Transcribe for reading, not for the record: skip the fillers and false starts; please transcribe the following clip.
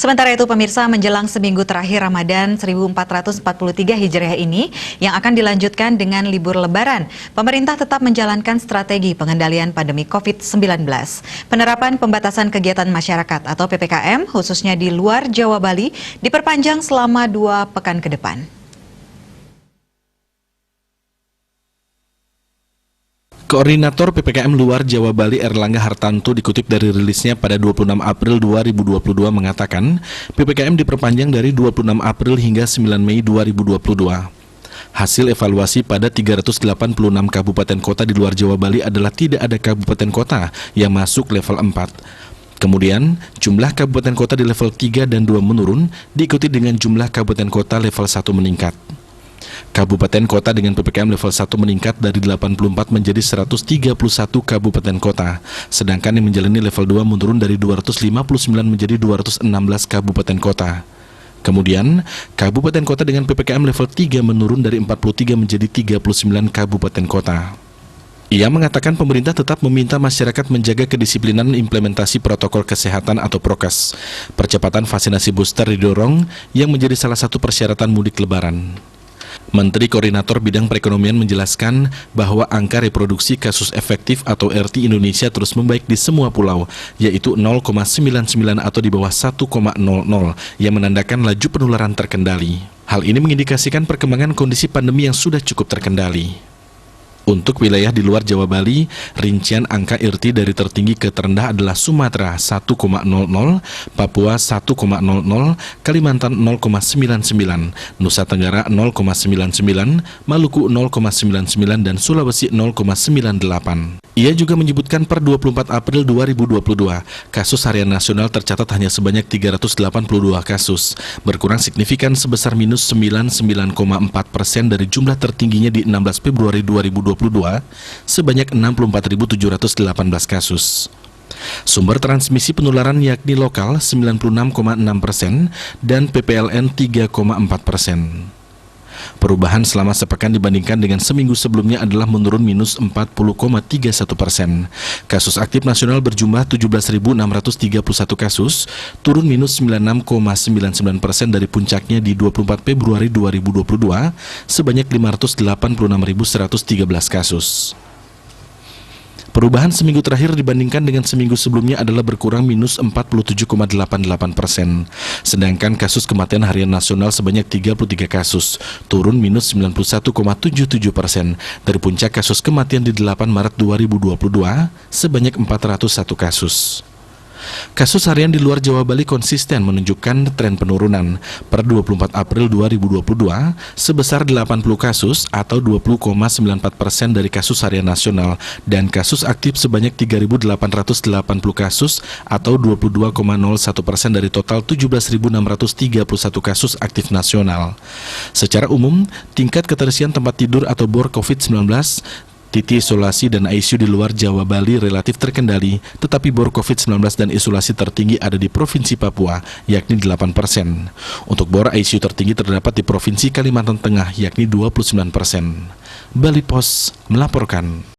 Sementara itu pemirsa, menjelang seminggu terakhir Ramadan 1443 Hijriah ini yang akan dilanjutkan dengan libur Lebaran, pemerintah tetap menjalankan strategi pengendalian pandemi COVID-19. Penerapan pembatasan kegiatan masyarakat atau PPKM khususnya di luar Jawa Bali diperpanjang selama 2 pekan ke depan. Koordinator PPKM luar Jawa Bali Erlangga Hartanto dikutip dari rilisnya pada 26 April 2022 mengatakan PPKM diperpanjang dari 26 April hingga 9 Mei 2022. Hasil evaluasi pada 386 kabupaten kota di luar Jawa Bali adalah tidak ada kabupaten kota yang masuk level 4. Kemudian, jumlah kabupaten kota di level 3 dan 2 menurun, diikuti dengan jumlah kabupaten kota level 1 meningkat. Kabupaten kota dengan PPKM level 1 meningkat dari 84 menjadi 131 kabupaten kota, sedangkan yang menjalani level 2 menurun dari 259 menjadi 216 kabupaten kota. Kemudian, kabupaten kota dengan PPKM level 3 menurun dari 43 menjadi 39 kabupaten kota. Ia mengatakan pemerintah tetap meminta masyarakat menjaga kedisiplinan implementasi protokol kesehatan atau prokes. Percepatan vaksinasi booster didorong yang menjadi salah satu persyaratan mudik Lebaran. Menteri Koordinator Bidang Perekonomian menjelaskan bahwa angka reproduksi kasus efektif atau RT Indonesia terus membaik di semua pulau, yaitu 0,99 atau di bawah 1,00, yang menandakan laju penularan terkendali. Hal ini mengindikasikan perkembangan kondisi pandemi yang sudah cukup terkendali. Untuk wilayah di luar Jawa Bali, rincian angka RT dari tertinggi ke terendah adalah Sumatera 1,00, Papua 1,00, Kalimantan 0,99, Nusa Tenggara 0,99, Maluku 0,99 dan Sulawesi 0,98. Ia juga menyebutkan per 24 April 2022, kasus harian nasional tercatat hanya sebanyak 382 kasus, berkurang signifikan sebesar minus 99,4% dari jumlah tertingginya di 16 Februari 2022 sebanyak 64.718 kasus. Sumber transmisi penularan yakni lokal 96,6% dan PPLN 3,4%. Perubahan selama sepekan dibandingkan dengan seminggu sebelumnya adalah menurun minus 40,31%. Kasus aktif nasional berjumlah 17.631 kasus, turun minus 96,99% dari puncaknya di 24 Februari 2022 sebanyak 586.113 kasus. Perubahan seminggu terakhir dibandingkan dengan seminggu sebelumnya adalah berkurang minus 47,88%. Sedangkan kasus kematian harian nasional sebanyak 33 kasus, turun minus 91,77% dari puncak kasus kematian di 8 Maret 2022 sebanyak 401 kasus. Kasus harian di luar Jawa Bali konsisten menunjukkan tren penurunan. Per 24 April 2022, sebesar 80 kasus atau 20,94% dari kasus harian nasional dan kasus aktif sebanyak 3.880 kasus atau 22,01% dari total 17.631 kasus aktif nasional. Secara umum, tingkat keterisian tempat tidur atau BOR COVID-19, titik isolasi dan ICU di luar Jawa Bali relatif terkendali, tetapi bor COVID-19 dan isolasi tertinggi ada di Provinsi Papua, yakni 8%. Untuk bor ICU tertinggi terdapat di Provinsi Kalimantan Tengah, yakni 29%. Bali Pos melaporkan.